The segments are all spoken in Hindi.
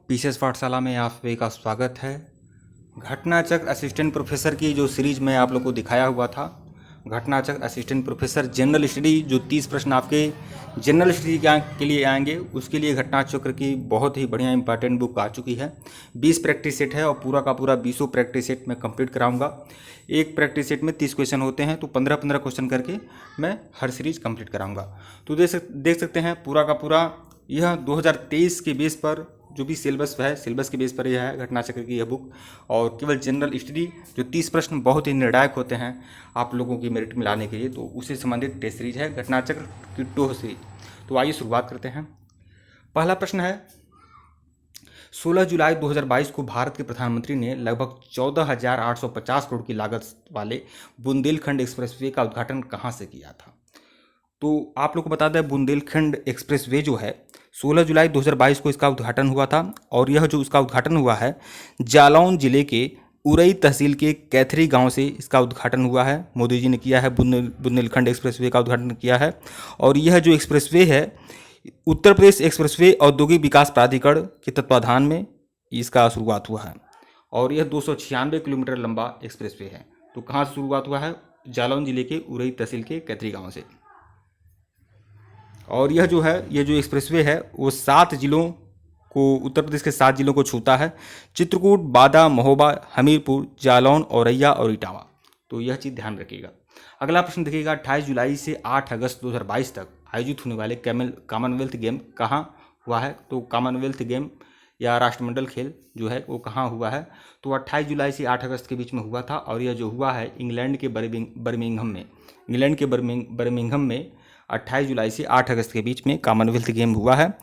पीसीएस पाठशाला में आप सभी का स्वागत है। घटनाचक्र असिस्टेंट प्रोफेसर की जो सीरीज में आप लोग को दिखाया हुआ था, Ghatnachakra assistant professor general study, जो 30 प्रश्न आपके जनरल स्टडी के लिए आएंगे, उसके लिए घटनाचक्र की बहुत ही बढ़िया इंपॉर्टेंट बुक आ चुकी है। 20 प्रैक्टिस सेट है और पूरा का पूरा 20 प्रैक्टिस सेट मैं कंप्लीट कराऊंगा। एक प्रैक्टिस सेट में 30 क्वेश्चन होते हैं, तो 15-15 क्वेश्चन करके मैं हर सीरीज कंप्लीट कराऊंगा। तो देख सकते हैं पूरा का पूरा यह 2023 के बेस पर जो भी सिलेबस है, सिलेबस के बेस पर यह है घटनाचक्र की यह बुक। और केवल जनरल स्टडी जो 30 प्रश्न बहुत ही निर्णायक होते हैं आप लोगों की मेरिट में लाने के लिए, तो उससे संबंधित टेस्ट सीरीज है घटनाचक्र की टो सीरीज। तो आइए शुरुआत करते हैं। पहला प्रश्न है, 16 जुलाई 2022 को भारत के प्रधानमंत्री ने लगभग 14,850 करोड़ की लागत वाले बुंदेलखंड एक्सप्रेसवे का उद्घाटन कहाँ से किया था? तो आप लोग को बता दें, बुंदेलखंड एक्सप्रेसवे जो है 16 जुलाई 2022 को इसका उद्घाटन हुआ था। और यह जो उसका उद्घाटन हुआ है, जालौन जिले के उरई तहसील के कैथरी गांव से इसका उद्घाटन हुआ है। मोदी जी ने किया है, बुंदेलखंड एक्सप्रेसवे का उद्घाटन किया है। और यह जो एक्सप्रेसवे है, उत्तर प्रदेश एक्सप्रेसवे औद्योगिक विकास प्राधिकरण के तत्वाधान में इसका शुरुआत हुआ है। और यह 296 किलोमीटर लंबा एक्सप्रेसवे है। तो कहाँ से शुरुआत हुआ है? जालौन जिले के उरई तहसील के कैथरी गाँव से। और यह जो है, ये जो एक्सप्रेसवे है वो 7 जिलों को, उत्तर प्रदेश के 7 जिलों को छूता है: चित्रकूट, बादा, महोबा, हमीरपुर, जालौन, औरैया और इटावा। तो यह चीज़ ध्यान रखिएगा। अगला प्रश्न देखिएगा, 28 जुलाई से 8 अगस्त 2022 तक आयोजित होने वाले कॉमनवेल्थ गेम कहाँ हुआ है? तो कॉमनवेल्थ गेम या राष्ट्रमंडल खेल जो है वो कहाँ हुआ है? तो 28 जुलाई से 8 अगस्त के बीच में हुआ था। और यह जो हुआ है इंग्लैंड के बर्मिंघम में, इंग्लैंड के बर्मिंघम में 28 जुलाई से 8 अगस्त के बीच में कॉमनवेल्थ गेम हुआ है।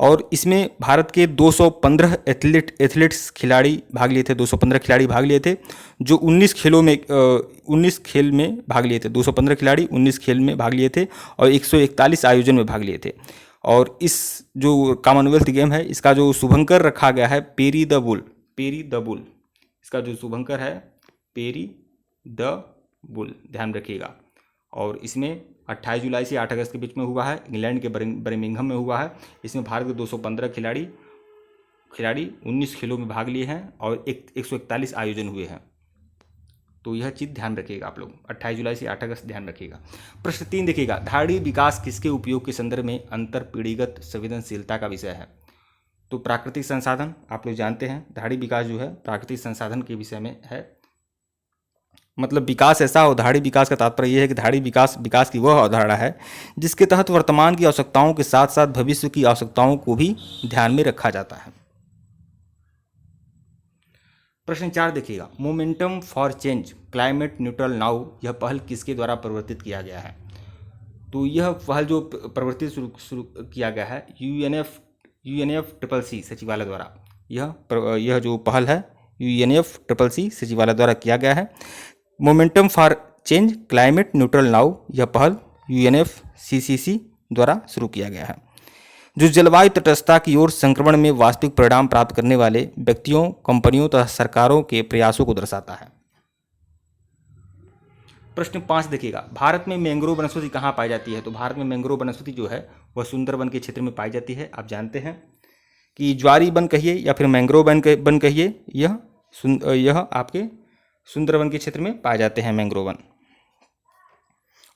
और इसमें भारत के 215 एथलीट्स खिलाड़ी भाग लिए थे। 215 खिलाड़ी भाग लिए थे, जो 19 खेलों में 19 खेल में भाग लिए थे। 215 खिलाड़ी 19 खेल में भाग लिए थे और 141 आयोजन में भाग लिए थे। और इस जो कॉमनवेल्थ गेम है, इसका जो शुभंकर रखा गया है peri the bull, peri the bull. इसका जो शुभंकर है पेरी द बुल, ध्यान रखिएगा। और इसमें 28 जुलाई से 8 अगस्त के बीच में हुआ है, इंग्लैंड के बर्मिंघम में हुआ है। इसमें भारत के 215 खिलाड़ी 19 खेलों में भाग लिए हैं और 141 आयोजन हुए हैं। तो यह चीज़ ध्यान रखिएगा आप लोग, 28 जुलाई से 8 अगस्त ध्यान रखिएगा। प्रश्न 3 देखिएगा, धाड़ी विकास किसके उपयोग के संदर्भ में अंतर पीढ़ीगत संवेदनशीलता का विषय है? तो प्राकृतिक संसाधन, आप लोग जानते हैं धाड़ी विकास जो है प्राकृतिक संसाधन के विषय में है। मतलब विकास ऐसा हो, धाड़ी विकास का तात्पर्य यह है कि धाड़ी विकास की वह अवधारणा है जिसके तहत वर्तमान की आवश्यकताओं के साथ साथ भविष्य की आवश्यकताओं को भी ध्यान में रखा जाता है। प्रश्न 4 देखिएगा, momentum for change climate neutral now, यह पहल किसके द्वारा प्रवर्तित किया गया है? तो यह पहल जो प्रवर्तित शुरू किया गया है UNFCCC सचिवालय द्वारा। यह जो पहल है UNFCCC सचिवालय द्वारा किया गया है। Momentum for change climate neutral now, यह पहल UNFCCC द्वारा शुरू किया गया है, जो जलवायु तटस्थता की ओर संक्रमण में वास्तविक परिणाम प्राप्त करने वाले व्यक्तियों, कंपनियों तथा सरकारों के प्रयासों को दर्शाता है। प्रश्न 5 देखिएगा, भारत में मैंग्रोव वनस्पति कहाँ पाई जाती है? तो भारत में मैंग्रोव वनस्पति जो है वह सुंदरवन के क्षेत्र में पाई जाती है। आप जानते हैं कि ज्वारी वन कहिए या फिर मैंग्रोव वन कहिए, यह आपके सुंदरवन के क्षेत्र में पाए जाते हैं मैंग्रोव वन।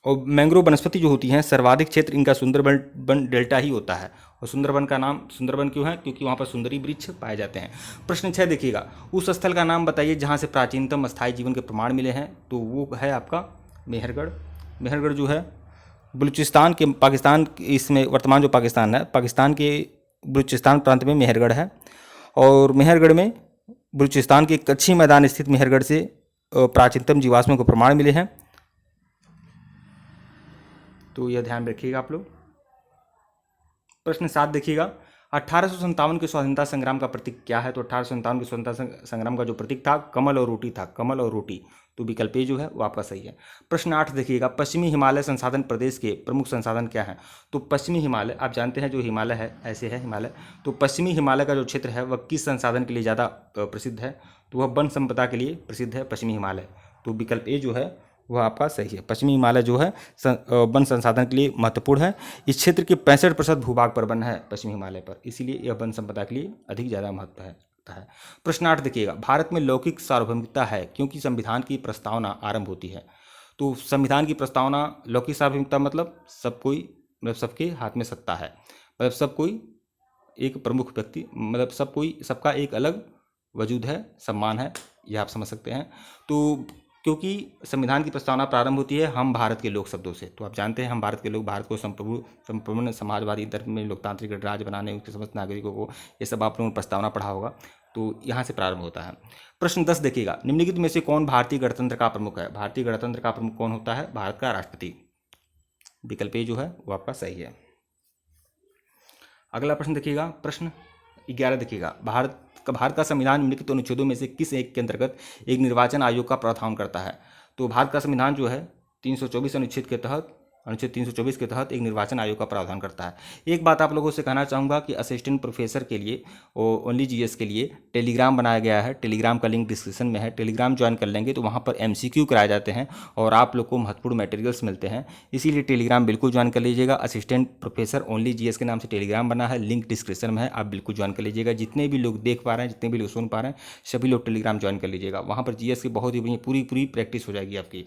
और मैंग्रोव वनस्पति जो होती हैं, सर्वाधिक क्षेत्र इनका सुंदरबन डेल्टा ही होता है। और सुंदरबन का नाम सुंदरबन क्यों है? क्योंकि वहाँ पर सुंदरी वृक्ष पाए जाते हैं। प्रश्न 6 देखिएगा, उस स्थल का नाम बताइए जहाँ से प्राचीनतम स्थायी जीवन के प्रमाण मिले हैं। तो वो है आपका मेहरगढ़। मेहरगढ़ जो है बलूचिस्तान के, पाकिस्तान, इसमें वर्तमान जो पाकिस्तान है, पाकिस्तान के बलूचिस्तान प्रांत में मेहरगढ़ है। और मेहरगढ़ में बलूचिस्तान के कच्छी मैदान स्थित मेहरगढ़ से प्राचीनतम जीवाश्मों के प्रमाण मिले हैं। तो यह ध्यान रखिएगा आप लोग। प्रश्न 7 देखिएगा, 1857 के स्वतंत्रता संग्राम का प्रतीक क्या है? तो 1857 के स्वतंत्रता संग्राम का जो प्रतीक था कमल और रोटी था, कमल और रोटी। तो विकल्प ए जो है वो आपका सही है। प्रश्न 8 देखिएगा, पश्चिमी हिमालय संसाधन प्रदेश के प्रमुख संसाधन क्या है? तो पश्चिमी हिमालय, आप जानते हैं जो हिमालय है ऐसे है हिमालय, तो पश्चिमी हिमालय का जो क्षेत्र है वह किस संसाधन के लिए ज़्यादा प्रसिद्ध है? तो वह वन संपदा के लिए प्रसिद्ध है पश्चिमी हिमालय। तो विकल्प ए जो है वह आपका सही है। पश्चिमी हिमालय जो है वन संसाधन के लिए महत्वपूर्ण है। इस क्षेत्र के 65% भूभाग पर वन है पश्चिमी हिमालय पर, इसीलिए यह वन संपदा के लिए अधिक ज़्यादा महत्व है। प्रश्न 8 देखिएगा, भारत में लौकिक सार्वभौमिकता है क्योंकि संविधान की प्रस्तावना आरंभ होती है। तो संविधान की प्रस्तावना, लौकिक सार्वभौमिकता मतलब सब कोई, मतलब सबके हाथ में सत्ता है, मतलब सब कोई एक प्रमुख व्यक्ति, मतलब सब कोई, सबका एक अलग वजूद है, सम्मान है, यह आप समझ सकते हैं। तो क्योंकि संविधान की प्रस्तावना प्रारंभ होती है हम भारत के लोग शब्दों से, तो आप जानते हैं हम भारत के लोग, भारत को संपूर्ण समाजवादी धर्म में लोकतांत्रिक राज्य बनाने, उसके समस्त नागरिकों को, ये सब आप लोगों ने प्रस्तावना पढ़ा होगा, तो यहाँ से प्रारंभ होता है। प्रश्न 10 देखिएगा, निम्नलिखित में से कौन भारतीय गणतंत्र का प्रमुख है? भारतीय गणतंत्र का प्रमुख कौन होता है? भारत का राष्ट्रपति। विकल्प ए जो है वो आपका सही है। अगला प्रश्न देखिएगा, प्रश्न 11 देखिएगा, भारत का संविधान निम्नलिखित अनुच्छेदों में से किस एक के अंतर्गत एक निर्वाचन आयोग का प्रावधान करता है? तो भारत का संविधान जो है 324 अनुच्छेद के तहत, अनुच्छेद 324 के तहत एक निर्वाचन आयोग का प्रावधान करता है। एक बात आप लोगों से कहना चाहूँगा कि असिस्टेंट प्रोफेसर के लिए ओनली जीएस के लिए टेलीग्राम बनाया गया है, टेलीग्राम का लिंक डिस्क्रिप्शन में है, टेलीग्राम ज्वाइन कर लेंगे तो वहाँ पर एमसीक्यू कराए जाते हैं और आप लोग को महत्वपूर्ण मटेरियल्स मिलते हैं, इसीलिए टेलीग्राम बिल्कुल ज्वाइन कर लीजिएगा। असिस्टेंट प्रोफेसर ओनली जीएस के नाम से टेलीग्राम बना है, लिंक डिस्क्रिप्शन में है, आप बिल्कुल ज्वाइन कर लीजिएगा। जितने भी लोग देख पा रहे हैं, जितने भी लोग सुन पा रहे हैं, सभी लोग टेलीग्राम ज्वाइन कर लीजिएगा। वहाँ पर जीएस की बहुत ही पूरी प्रैक्टिस हो जाएगी आपकी,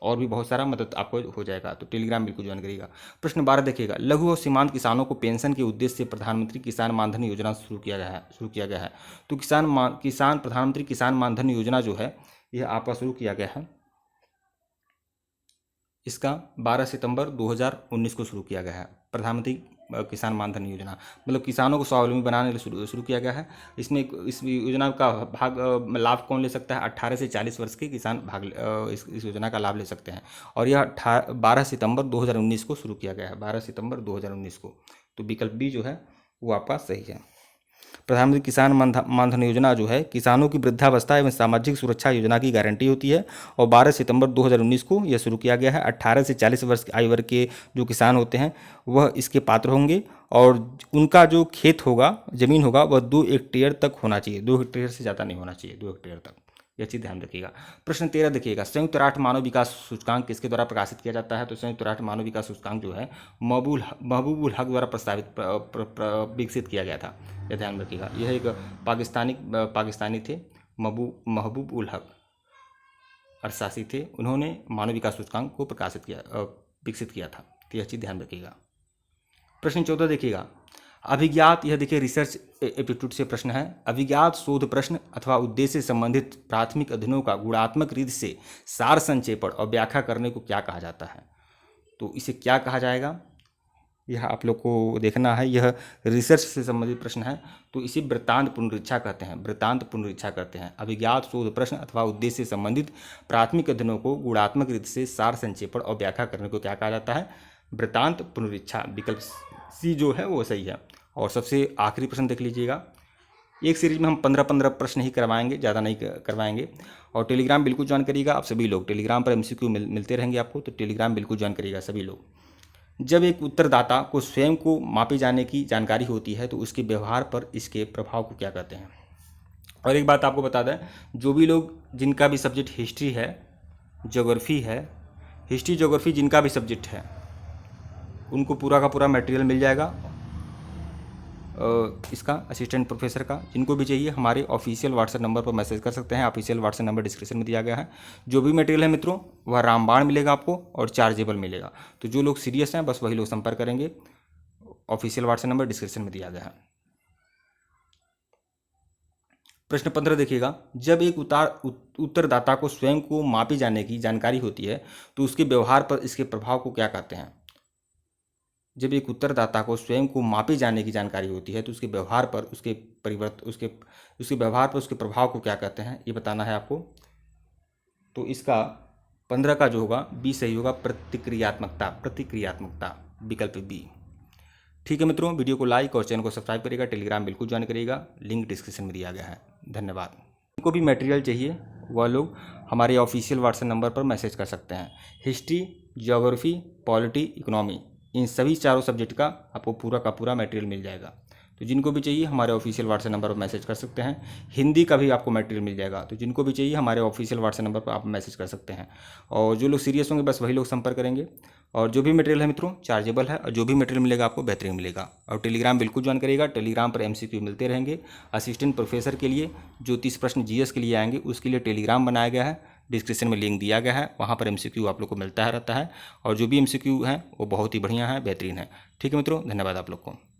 और भी बहुत सारा मदद आपको हो जाएगा, तो टेलीग्राम बिल्कुल ज्वाइन करिएगा। प्रश्न 12 देखिएगा, लघु और सीमांत किसानों को पेंशन के उद्देश्य से प्रधानमंत्री किसान मानधन योजना शुरू किया गया है। तो प्रधानमंत्री किसान मानधन योजना जो है यह आपका शुरू किया गया है, इसका 12 सितंबर 2019 को शुरू किया गया है। प्रधानमंत्री किसान मानधन योजना मतलब किसानों को स्वावलंबी बनाने के लिए शुरू किया गया है। इसमें इस योजना का लाभ कौन ले सकता है? 18 से 40 वर्ष के किसान इस योजना का लाभ ले सकते हैं, और यह 12 सितंबर 2019 को शुरू किया गया है, 12 सितंबर 2019 को। तो विकल्प बी जो है वो आपका सही है। प्रधानमंत्री किसान मानधन योजना जो है किसानों की वृद्धावस्था एवं सामाजिक सुरक्षा योजना की गारंटी होती है, और 12 सितंबर 2019 को यह शुरू किया गया है। 18 से 40 वर्ष आयु वर्ग के जो किसान होते हैं वह इसके पात्र होंगे, और उनका जो खेत होगा, जमीन होगा, वह 2 हेक्टेयर तक होना चाहिए, 2 हेक्टेयर से ज़्यादा नहीं होना चाहिए, 2 हेक्टेयर तक, यह चीज़ ध्यान रखिएगा। प्रश्न 13 देखिएगा, संयुक्त राष्ट्र मानव विकास सूचकांक किसके द्वारा प्रकाशित किया जाता है? तो संयुक्त राष्ट्र मानव विकास सूचकांक जो है महबूबुल हक द्वारा प्रस्तावित विकसित किया गया था, यह ध्यान रखिएगा। यह एक पाकिस्तानी थे, महबूब उल हक अरसासी थे, उन्होंने मानव विकास सूचकांक को विकसित किया था, तो यह चीज़ ध्यान रखिएगा। प्रश्न 14 देखिएगा, अभिज्ञात, यह देखिए रिसर्च एप्टीट्यूड से प्रश्न है, अभिज्ञात शोध प्रश्न अथवा उद्देश्य से संबंधित प्राथमिक अध्ययनों का गुणात्मक रीति से सार संक्षेपण और व्याख्या करने को क्या कहा जाता है? तो इसे क्या कहा जाएगा, यह आप लोग को देखना है। यह रिसर्च से संबंधित प्रश्न है, तो इसे वृत्तांत पुनरीक्षा कहते हैं, वृत्तांत पुनरीक्षा करते हैं। अभिज्ञात शोध प्रश्न अथवा उद्देश्य से संबंधित प्राथमिक अध्ययनों को गुणात्मक रीति से सार संक्षेपण और व्याख्या करने को क्या कहा जाता है? वृत्तांत पुनरीक्षा। विकल्प सी जो है वो सही है। और सबसे आखिरी प्रश्न देख लीजिएगा, एक सीरीज में हम 15-15 प्रश्न ही करवाएंगे, ज़्यादा नहीं करवाएंगे, और टेलीग्राम बिल्कुल ज्वाइन करिएगा आप सभी लोग। टेलीग्राम पर एमसीक्यू मिलते रहेंगे आपको, तो टेलीग्राम बिल्कुल ज्वाइन करिएगा सभी लोग। जब एक उत्तरदाता को स्वयं को मापे जाने की जानकारी होती है तो उसके व्यवहार पर इसके प्रभाव को क्या कहते हैं? और एक बात आपको बता दें, जो भी लोग, जिनका भी सब्जेक्ट हिस्ट्री है, ज्योग्राफी है, हिस्ट्री ज्योग्राफी जिनका भी सब्जेक्ट है, उनको पूरा का पूरा मटेरियल मिल जाएगा इसका, असिस्टेंट प्रोफेसर का। जिनको भी चाहिए हमारे ऑफिशियल व्हाट्सएप नंबर पर मैसेज कर सकते हैं, ऑफिशियल व्हाट्सएप नंबर डिस्क्रिप्शन में दिया गया है। जो भी मटेरियल है मित्रों वह रामबाण मिलेगा आपको और चार्जेबल मिलेगा, तो जो लोग सीरियस हैं बस वही लोग संपर्क करेंगे, ऑफिशियल व्हाट्सएप नंबर डिस्क्रिप्शन में दिया गया है। प्रश्न 15 देखिएगा, जब एक उत्तरदाता को स्वयं को मापे जाने की जानकारी होती है तो उसके व्यवहार पर इसके प्रभाव को क्या कहते हैं? जब एक उत्तरदाता को स्वयं को मापे जाने की जानकारी होती है तो उसके व्यवहार पर उसके व्यवहार पर उसके प्रभाव को क्या कहते हैं, ये बताना है आपको। तो इसका 15 का जो होगा बी सही होगा, प्रतिक्रियात्मकता, विकल्प बी। ठीक है मित्रों, वीडियो को लाइक और चैनल को सब्सक्राइब करिएगा, टेलीग्राम बिल्कुल ज्वाइन करिएगा, लिंक डिस्क्रिप्शन में दिया गया है। धन्यवाद। उनको भी मटेरियल चाहिए वह लोग हमारे ऑफिशियल व्हाट्सएप नंबर पर मैसेज कर सकते हैं। हिस्ट्री, ज्योग्राफी, पॉलिटी, इकोनॉमी, इन सभी चारों सब्जेक्ट का आपको पूरा का पूरा मटेरियल मिल जाएगा। तो तो जिनको भी चाहिए हमारे ऑफिशियल व्हाट्सएप नंबर पर मैसेज कर सकते हैं। हिंदी का भी आपको मटेरियल मिल जाएगा, तो जिनको भी चाहिए हमारे ऑफिशियल व्हाट्सएप नंबर पर आप मैसेज कर सकते हैं। और जो लोग सीरियस होंगे बस वही लोग संपर्क करेंगे। और जो भी मटेरियल है मित्रों चार्जेबल है, और जो भी मटेरियल मिलेगा आपको बेहतरीन मिलेगा। और टेलीग्राम बिल्कुल ज्वाइन करिएगा, टेलीग्राम पर MCQ मिलते रहेंगे। असिस्टेंट प्रोफेसर के लिए जो 30 प्रश्न GS के लिए आएंगे उसके लिए टेलीग्राम बनाया गया है, डिस्क्रिप्शन में लिंक दिया गया है, वहाँ पर MCQ आप लोग को मिलता रहता है। और जो भी MCQ हैं वो बहुत ही बढ़िया है, बेहतरीन है। ठीक है मित्रों, धन्यवाद आप लोग को।